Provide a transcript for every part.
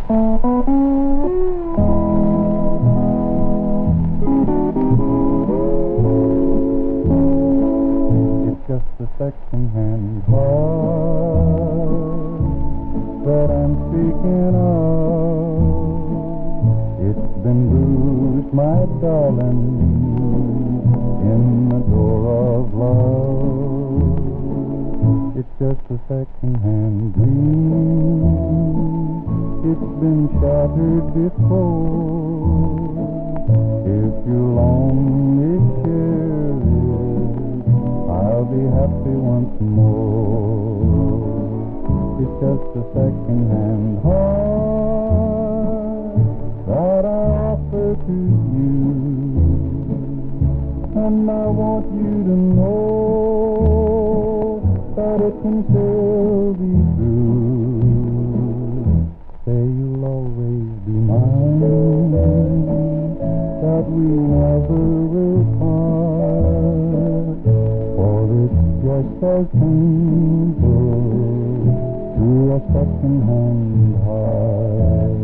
It's just a second-hand heart that I'm speaking of. It's been bruised, my darling, in the door of love. It's just a second-hand dream. It's been shattered before. If you'll only share it, I'll be happy once more. It's just a second-hand heart that I offer to you, and I want you to know that it can still be true. Say you'll always be mine, that we never will part, for it's just as simple to a second-hand heart.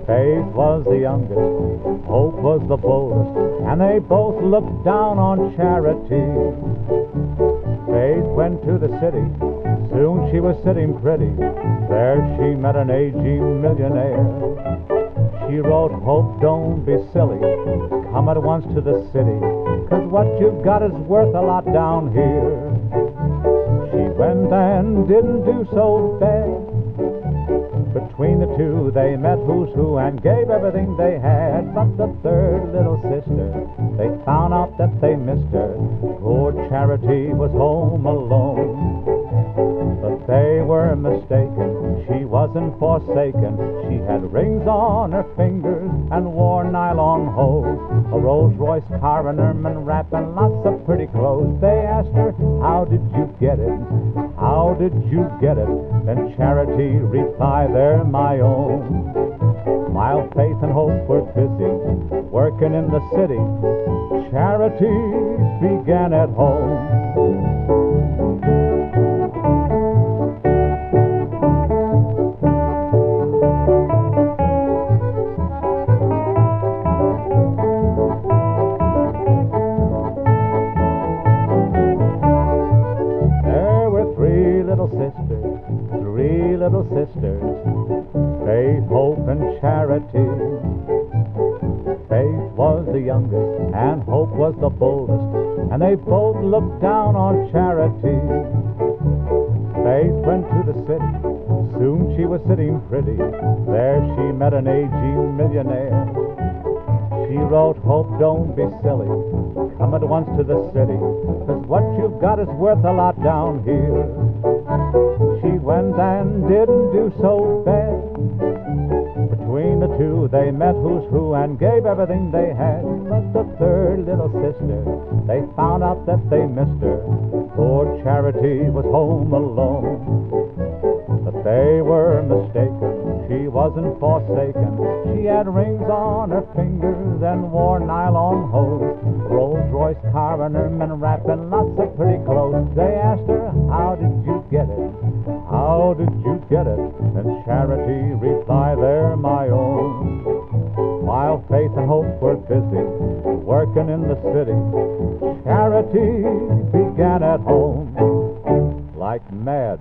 Faith was the youngest, Hope was the boldest, and they both looked down on Charity. Faith went to the city, soon she was sitting pretty. There she met an aging millionaire. She wrote, Hope, don't be silly, come at once to the city, 'cause what you've got is worth a lot down here. She went and didn't do so bad. Between the two they met who's who and gave everything they had. But the third little sister, they found out that they missed her. Poor Charity was home alone. But they were mistaken, she wasn't forsaken. She had rings on her fingers and wore nylon hose, a Rolls Royce car and ermine wrap and lots of pretty clothes. They asked her, how did you get it? How did you get it? Then Charity replied, they're my own. While Faith and Hope were busy working in the city, Charity began at home. Three little sisters, Faith, Hope, and Charity. Faith was the youngest, and Hope was the boldest, and they both looked down on Charity. Faith went to the city, soon she was sitting pretty. There she met an aging millionaire. She wrote, Hope, don't be silly, come at once to the city, 'cause what you've got is worth a lot down here. She went and didn't do so bad. Between the two they met who's who and gave everything they had. But the third little sister, they found out that they missed her. Poor Charity was home alone. But they were mistaken, she wasn't forsaken. She had rings on her fingers and wore nylon hose, Rolls Royce car and ermine wrap and lots of pretty clothes. They asked her, how did you get it? How did you get it? And Charity replied, they're my own. While Faith and Hope were busy working in the city, Charity began at home like mad.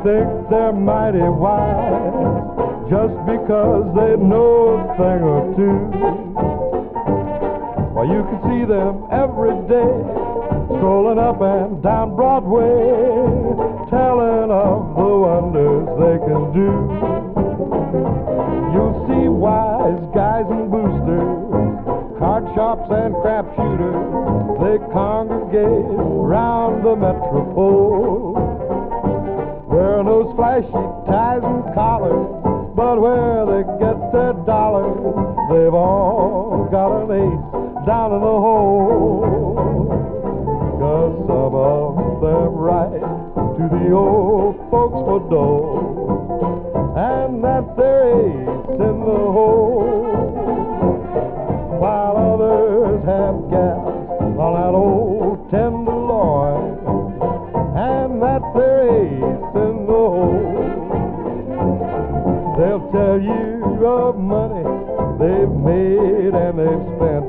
think they're mighty wise just because they know a thing or two. Well, you can see them every day strolling up and down Broadway, telling of the wonders they can do. You'll see wise guys and boosters, card sharps and crap shooters, they congregate round the metropole, wearing those flashy ties and collars, but where they get their dollars, they've all got an ace down in the hole. 'Cause some of them write to the old folks for dough, and that's their ace in the hole, while others have gals of money they've made and they've spent,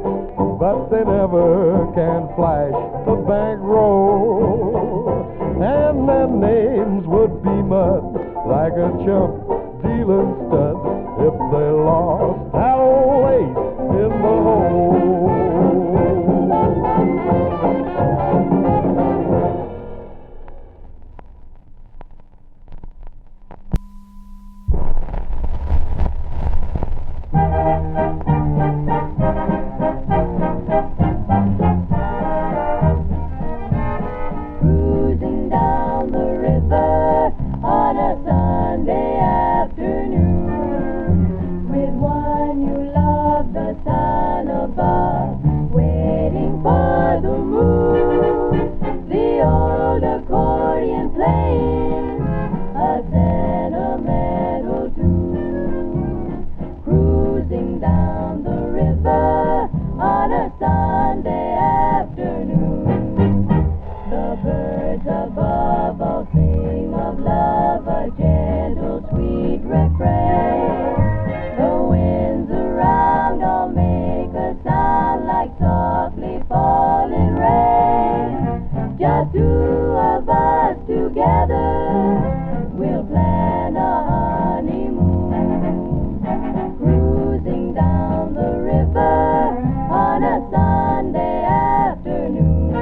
but they never can flash a bankroll. And their names would be mud like a chump dealing stud if they lost that old ace in the hole. Cruising down the river on a Sunday afternoon with one you love, the sun above, waiting for the moon. The old accordion playing a sentimental tune. Cruising down the river on a Sunday afternoon. The birds above all sing of love, a gentle, sweet refrain. The winds around all make a sound like softly falling rain. Just two of us together, we'll plan a honeymoon. Cruising down the river on a Sunday afternoon.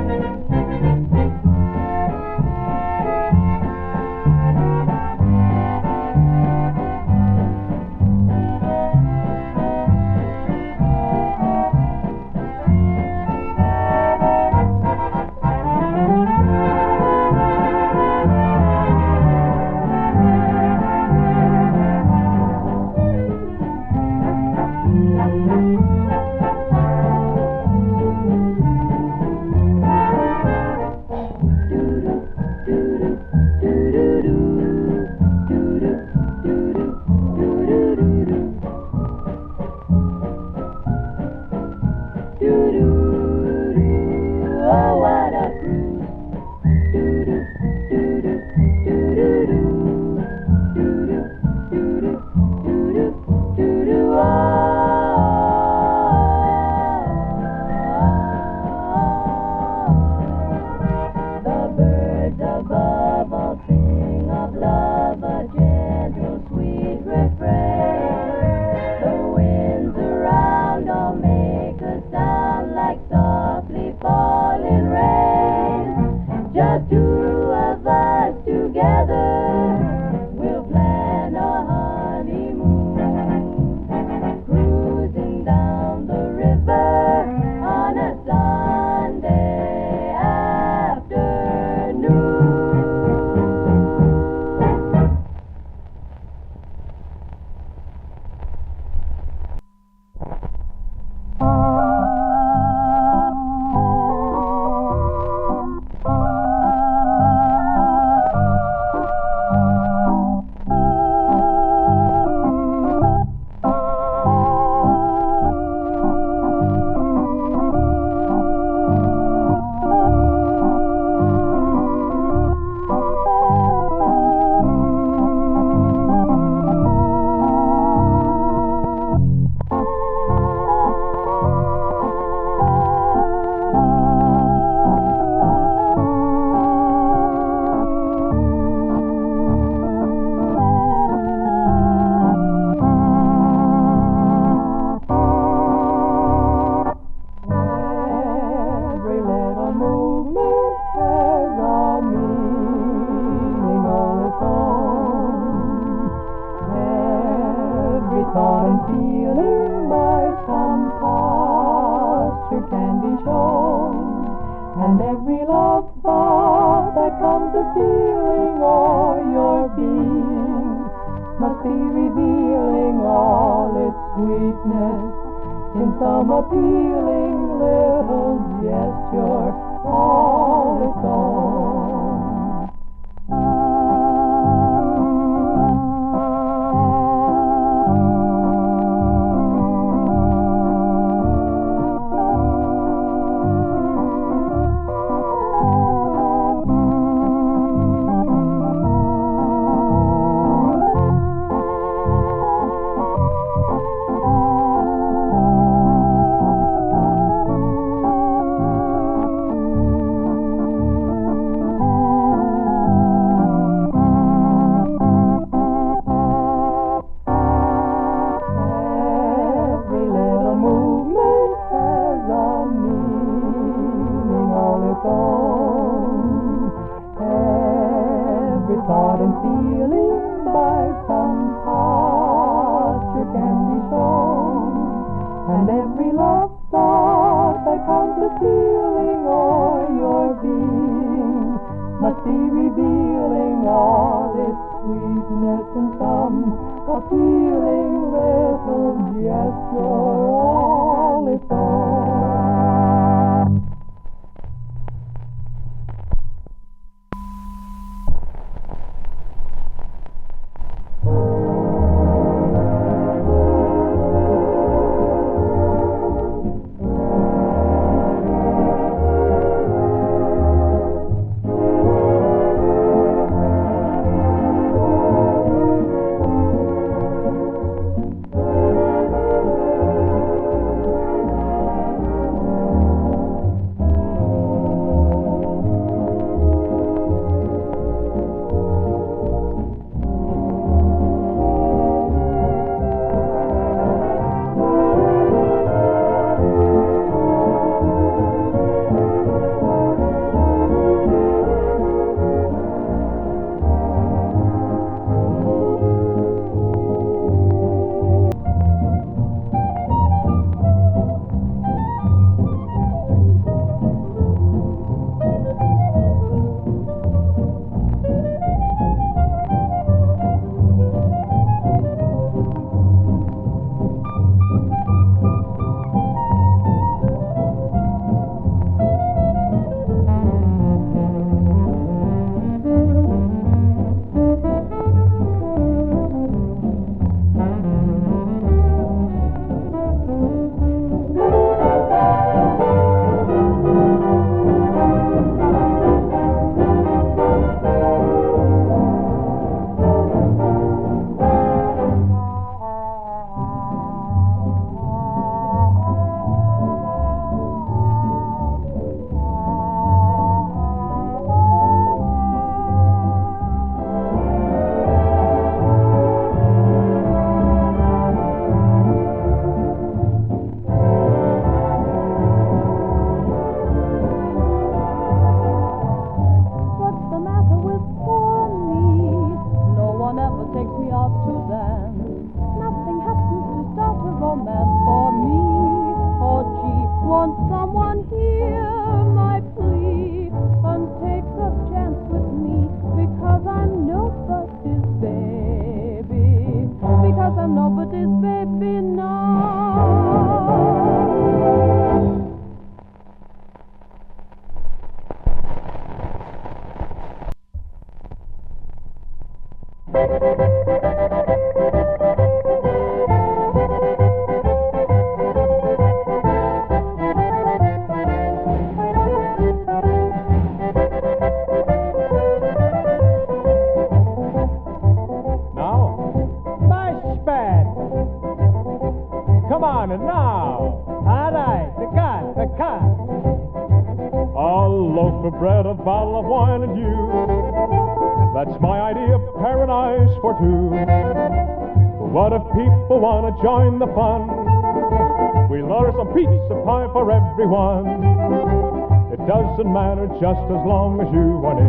Oh, what a cruise. Doo-doo, doo-doo, doo-doo-doo. Doo-doo, doo-doo, doo-doo, doo-doo, oh. The birds above all sing of love, a gentle, sweet refrain. The winds around all make a sound like softly falling rain. Just two of us together, we'll plan a honeymoon. Cruising down the river on a Sunday afternoon. Every little movement has a meaning all its own. Every thought and feeling by some posture can be shown. And every love thought that comes a stealing o'er your being must be revealing all its sweetness in some appealing little gesture all its own. be revealing all its sweetness in some appealing little gesture all its own. Join the fun. We'll order some pizza pie for everyone. It doesn't matter just as long as you want it.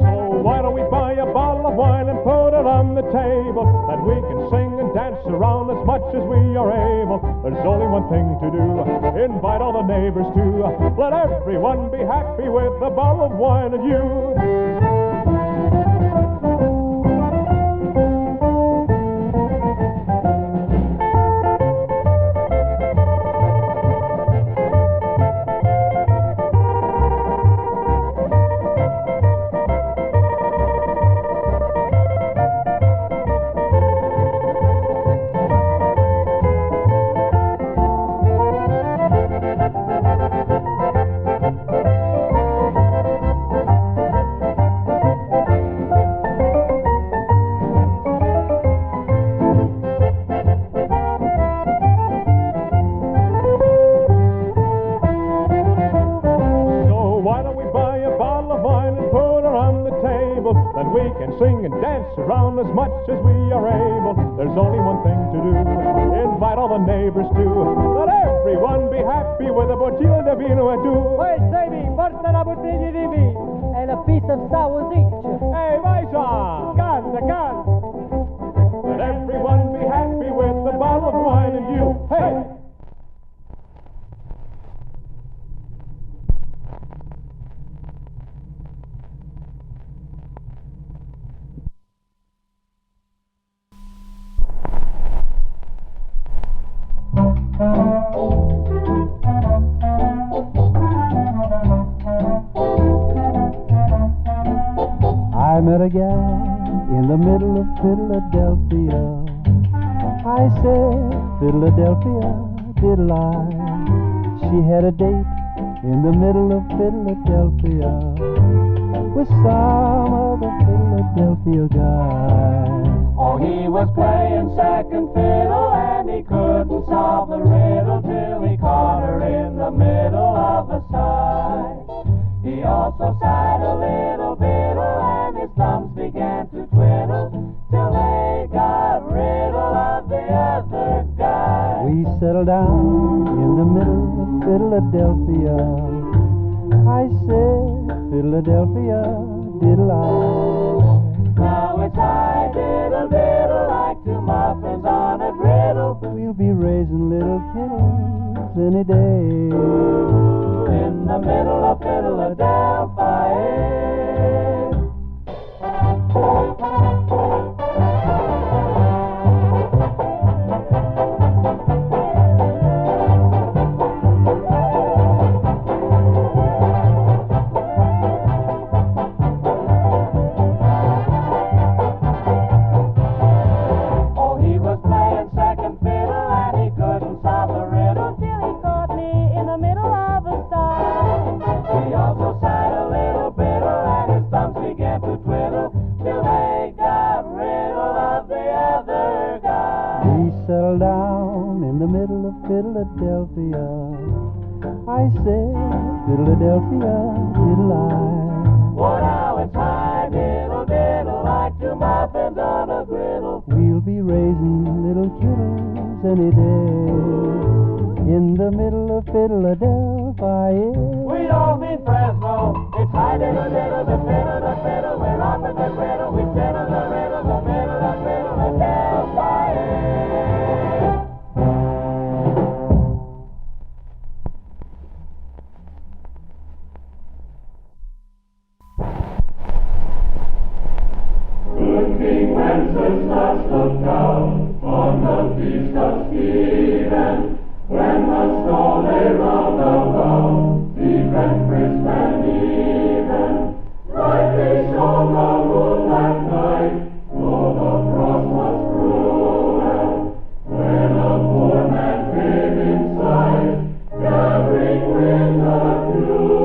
So why don't we buy a bottle of wine and put it on the table, that we can sing and dance around as much as we are able. There's only one thing to do, invite all the neighbors too. Let everyone be happy with a bottle of wine and you. As much as we are able, there's only one thing to do, invite all the neighbors too. Let everyone be happy with a bottiglia di vino e tu. Poi Sammy, porta la bottiglia di vino and a piece of sour each. Hey, vai John! Canta, canta. Let everyone be happy with a bottle of wine and you. Hey! a gal in the middle of Philadelphia. I said, Philadelphia, diddle I. She had a date in the middle of Philadelphia with some other Philadelphia guy. Oh, he was playing second fiddle and he couldn't solve the riddle till he caught her in the middle of a sigh. He also sighed a little biddle and his thumbs began to twiddle till they got riddle of the other guy. We settled down in the middle of Philadelphia. I said, Philadelphia, diddle I. Now it's high diddle diddle like two muffins on a griddle. We'll be raising little kittles any day In the middle of Philadelphia. Oh, he was playing second fiddle and he couldn't solve the riddle till he caught me in the middle of a sigh. He also sighed a little biddle and his thumbs began to twiddle till they got riddle of the other guy. We settled down in the middle of Philadelphia. I said, Philadelphia, diddle I. Oh, now it's high diddle diddle like two muffins on a griddle. We'll be raising little kittles any day in the middle of Philadelphia. We don't mean Fresno. It's high diddle diddle, the fiddle. We're off at the griddle. We settle the riddle, the middle of Philadelphia. Good King Wenceslas looked down on the feast of Stephen, when the snow lay round about, deep and crisp and even. Brightly shone the moon that night, though the frost was cruel, when a poor man came in sight, gathering winter fuel.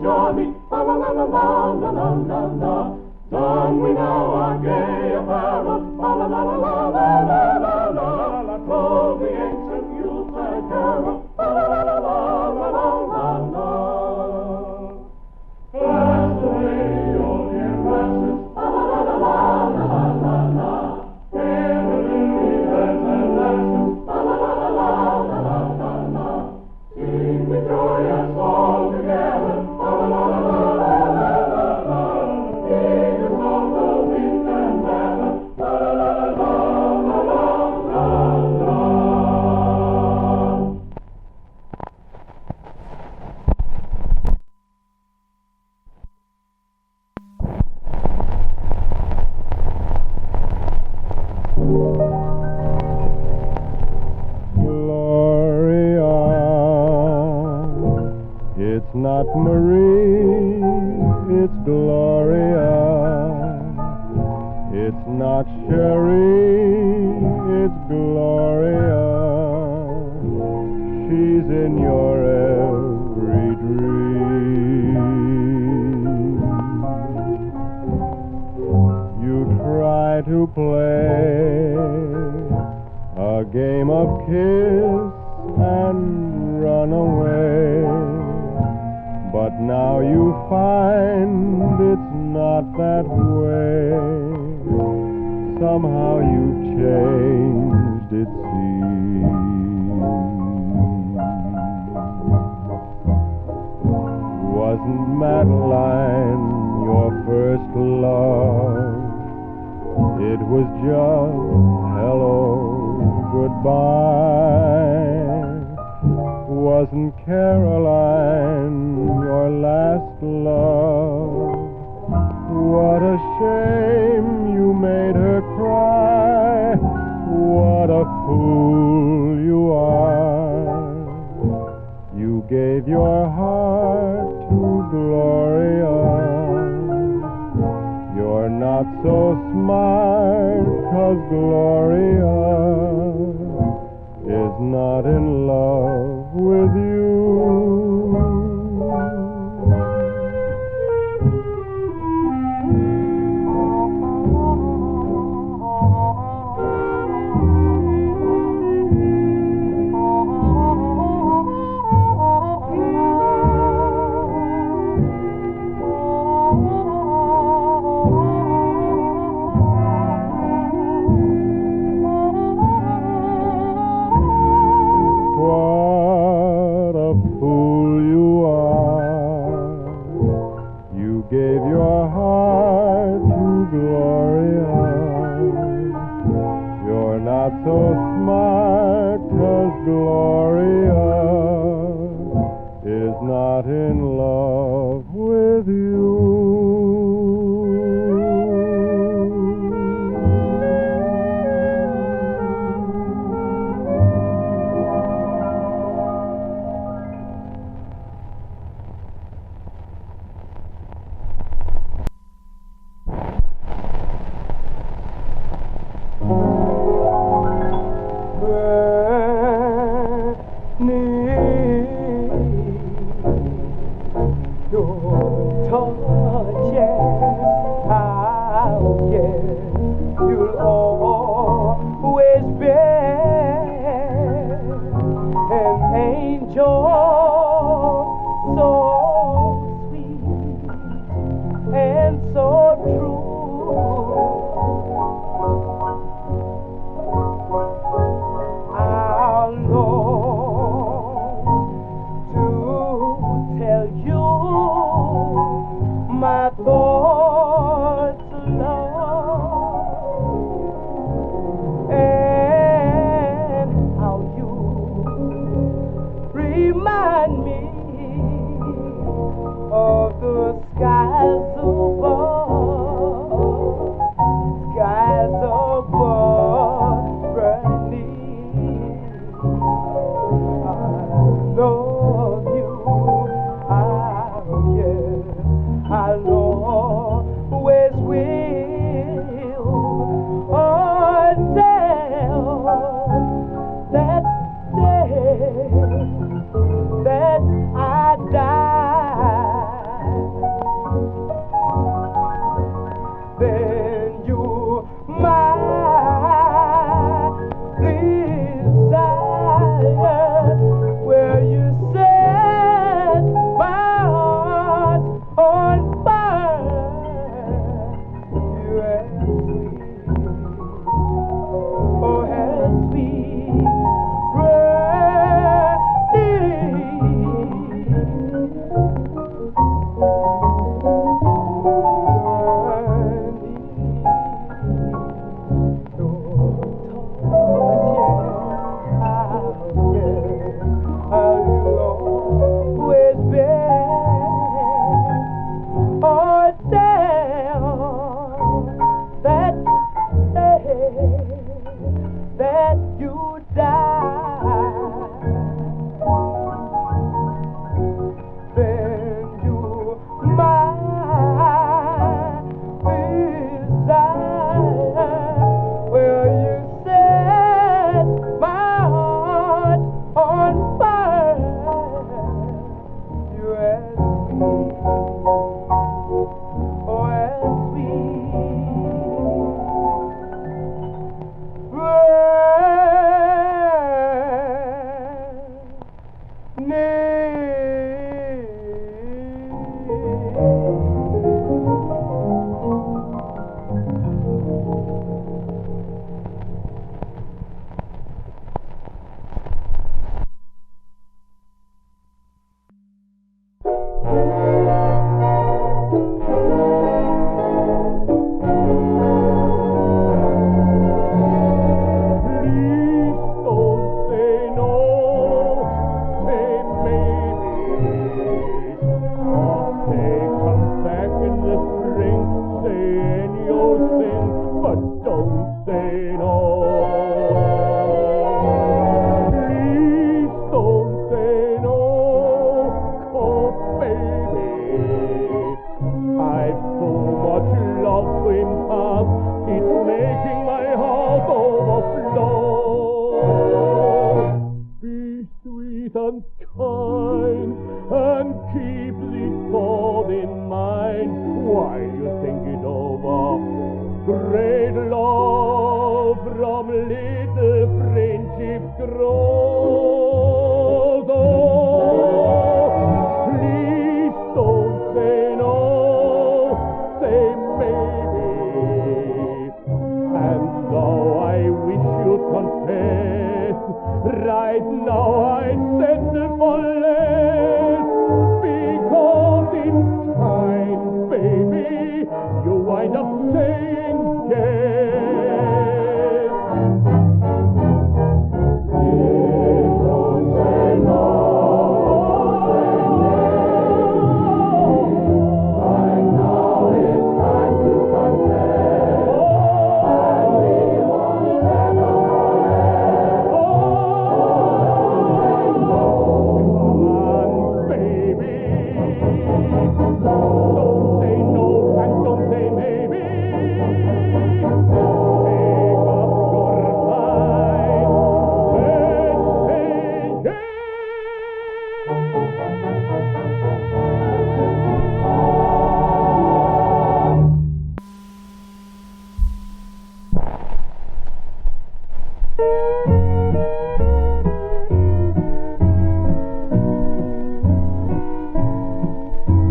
jolly, la la la la la la la la la. Don we now our gay apparel, la la la la la la la la la la. Blow the ancient Yuletide carol, la la la la la la la la la. Blast away your dear glasses, la la la la la la la la la. It's not Marie, it's Gloria. It's not Cherie, it's Gloria. She's in your every dream. You try to play a game of kiss and run away, but now you find it's not that way. Somehow you've changed, it seems. Wasn't Madeline your first love? It was just hello, goodbye. Wasn't Caroline your last love? What a shame you made her cry. What a fool you are. You gave your heart to Gloria. You're not so smart, 'cause Gloria is not in love with you. Gave your heart to Gloria. You're not so smart, 'cause Gloria is not in love with you.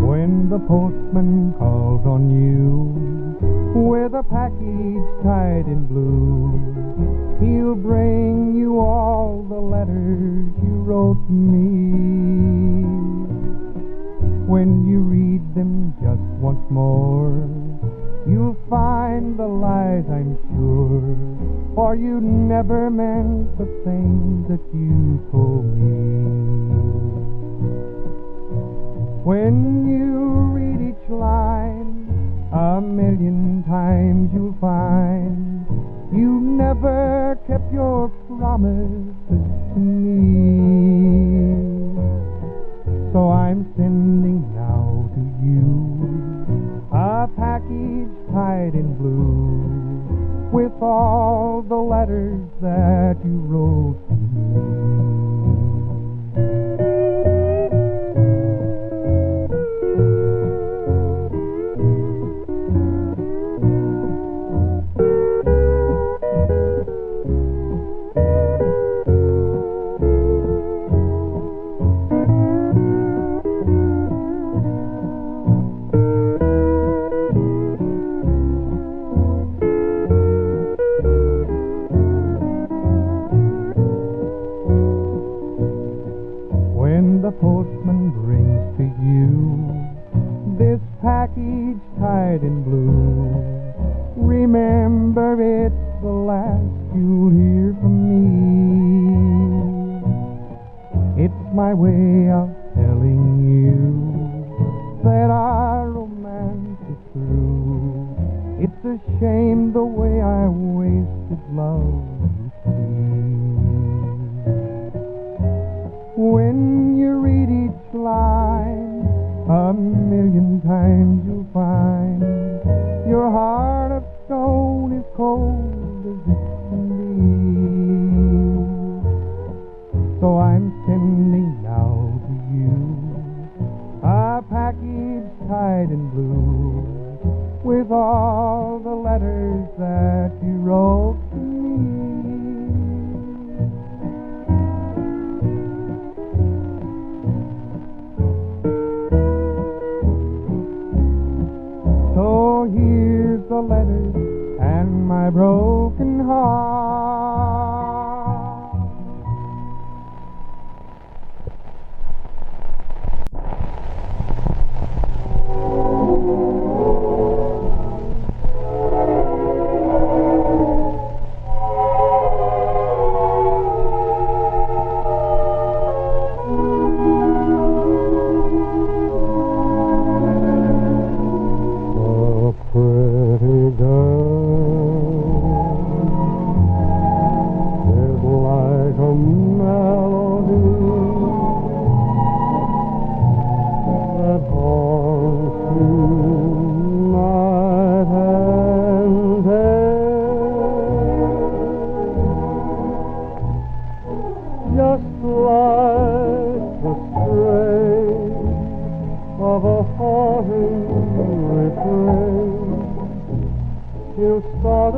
When the postman calls on you with a package tied in blue, he'll bring you all the letters you wrote me. When you read them just once more, you'll find the lies, I'm sure, for you never meant the things that you told me. When you read each line 1,000,000 times, you'll find you never kept your promises to me. So I'm sending now to you a package tied in blue with all the letters that you wrote to me. When the postman brings to you this package tied in blue, remember it's the last you'll hear from me. It's my way of telling you that our romance is through. It's a shame the way I wasted love, you see. When you read each line 1,000,000 times, you'll find your heart of stone is cold as it can be. So I'm sending now to you a package tied in blue with all the letters that you wrote to me.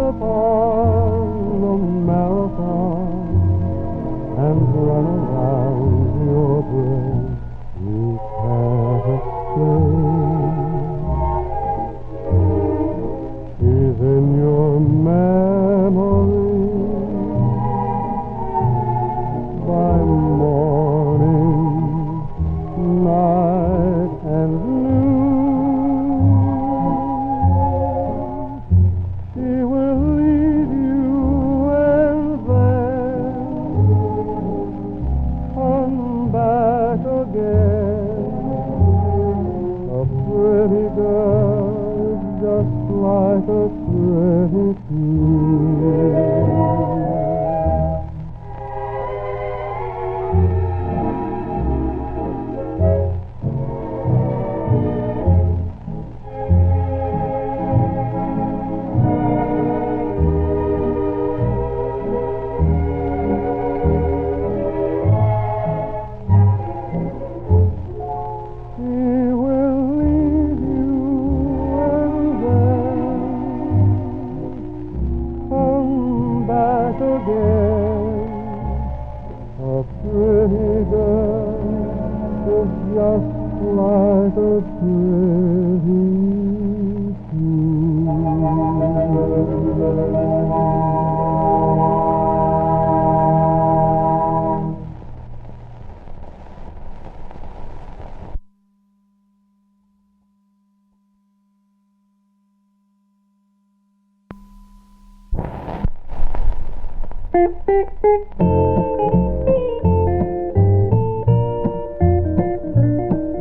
upon the marathon and run around your brain. You can't explain. He's in your memory by morning, night, and noon. She will leave you and then come back again. A pretty girl, just like a pretty queen.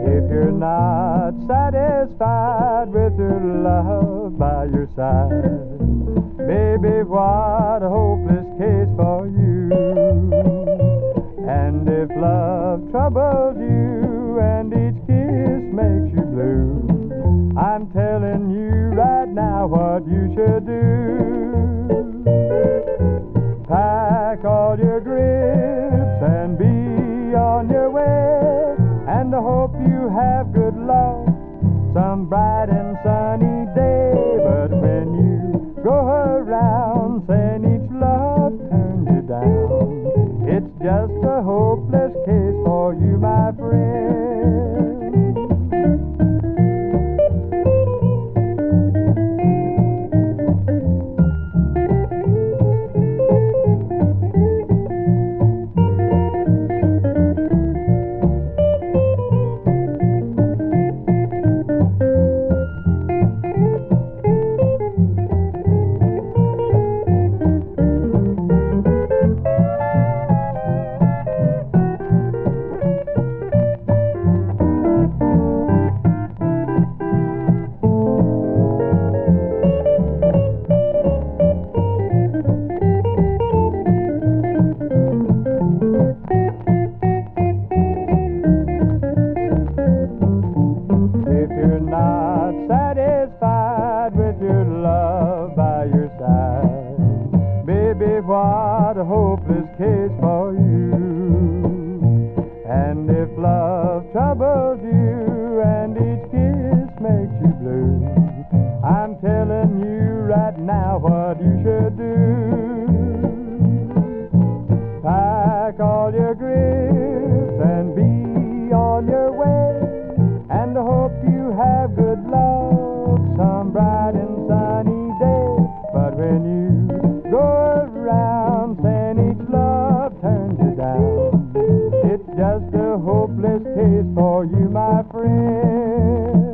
If you're not satisfied with your love by your side, baby, what a hopeless case for you. And if love troubles you and each kiss makes you blue, I'm telling you right now what you should do. Pack all your grips and be on your way, and I hope you have good luck some bright and sunny day. But when you go around saying each love turns you down, it's just a hopeless case for you, my friend. What a hopeless case for you. And if love troubles you and each kiss makes you blue, I'm telling you right now what you should do. Pack all your grips and be on your way, and I hope you have good luck some bright and sunny day. But when you go around saying each love turns you down, it's just a hopeless case for you, my friend.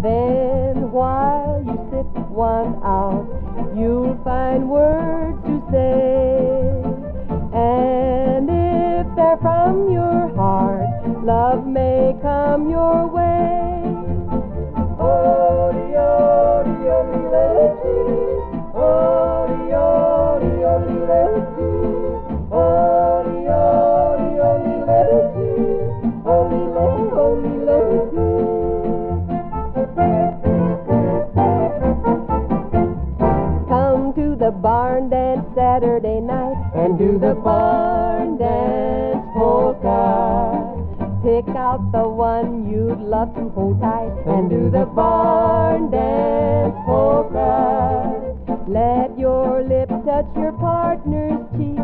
Then while you sit one out, you'll find words to say. And if they're from your heart, love may come your way. Oh, oh, come to the barn dance Saturday night and do the barn dance polka. Pick out the one you'd love to hold tight and do the barn dance polka. Let your lips touch your partner's cheek.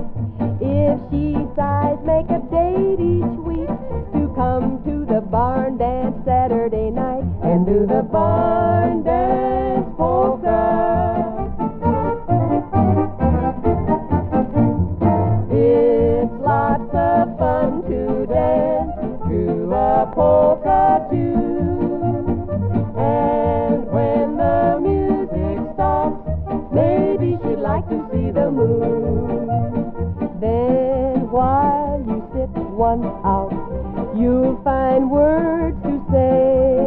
If she sighs, make a date each week to come to the barn dance Saturday night and do the barn dance polka. It's lots of fun to dance to a polka tune. And when the music stops, maybe she'd like to see the moon. Then while you sit one out, you'll find words to say.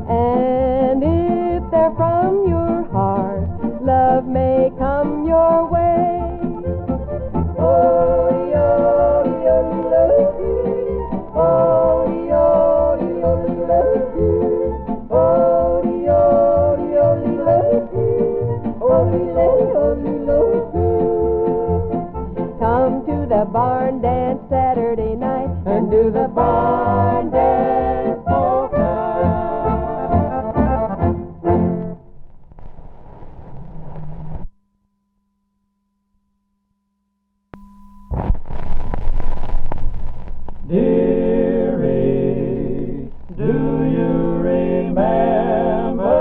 And if they're from your heart, love may come your way. Oh, yo, yo, oh, yo, yo, oh, yo, yo, come to the barn dance Saturday night and do the barn dance polka. Dearie, do you remember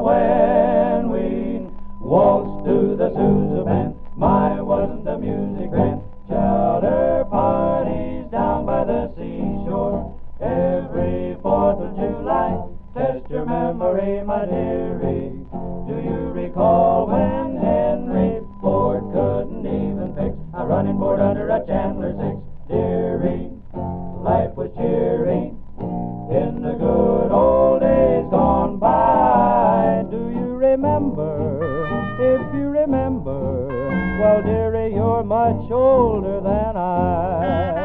when we waltzed to the Sousa band? My, wasn't the music grand? Chowder parties down by the seashore every 4th of July. Test your memory, my dearie. Do you recall when Henry Ford couldn't even fix a running board under a Chandler 6? Dearie, life was cheery in the good old days gone by. Do you remember? If you remember, well, dearie, you're much older than I.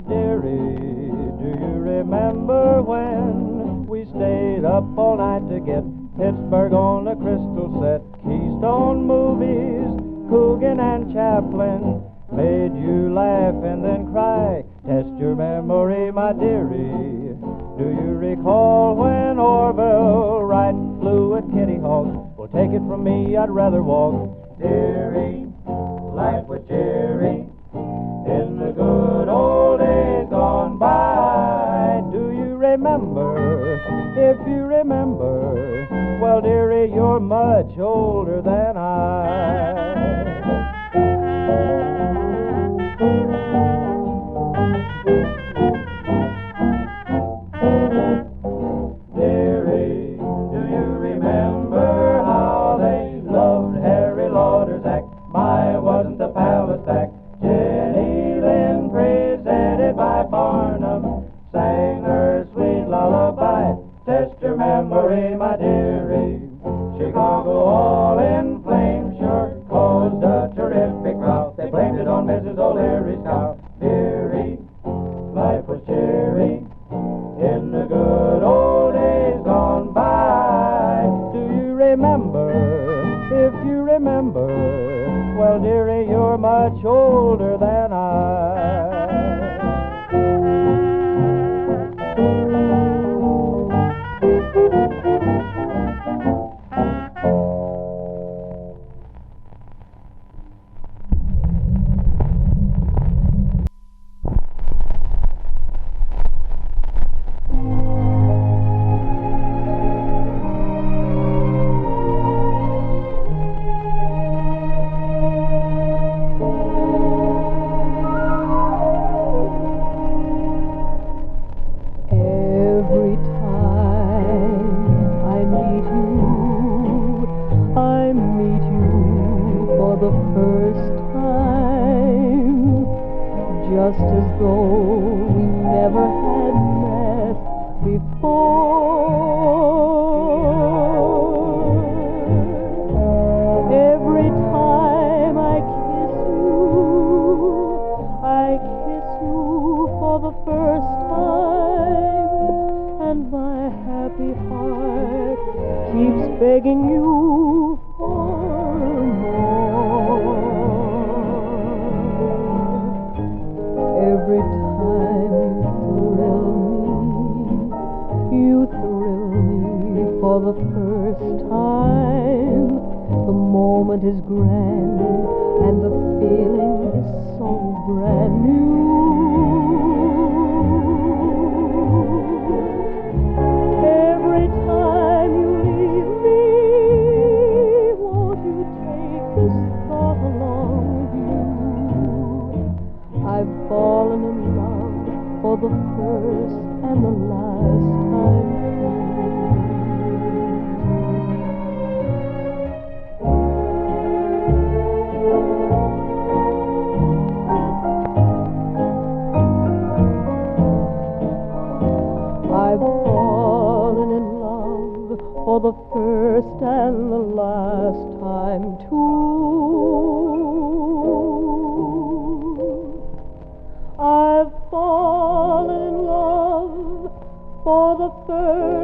Dearie, do you remember when we stayed up all night to get Pittsburgh on the crystal set? Keystone movies, Coogan and Chaplin made you laugh and then cry. Test your memory, my dearie. Do you recall when Orville Wright flew at Kitty Hawk? Well, take it from me, I'd rather walk. Dearie, life was cheery in the good old days gone by. Do you remember? If you remember, well, dearie, you're much older than I. Dearie, do you remember how they loved Harry Lauder's act? My, wasn't the palace act? Jenny Lind, presented by Barnum, sang her sweet lullaby. Test your memory, my dearie. Chicago all in flames sure caused a terrific row. They blamed it on Mrs. O'Leary's cow. Dearie, life was cheery in the good old days gone by. Do you remember? If you remember, well, dearie, you're much older than I. the first time, just as though we never had met before. Every time I kiss you for the first time, and my happy heart keeps begging you for more. Every time you thrill me for the first time. The moment is grand and the feeling is so brand new. Every time you leave me, won't you take this thought along with you? I've fallen in love for the first and the last time. I've fallen in love for the first and the last time, too. I've fallen in love for the first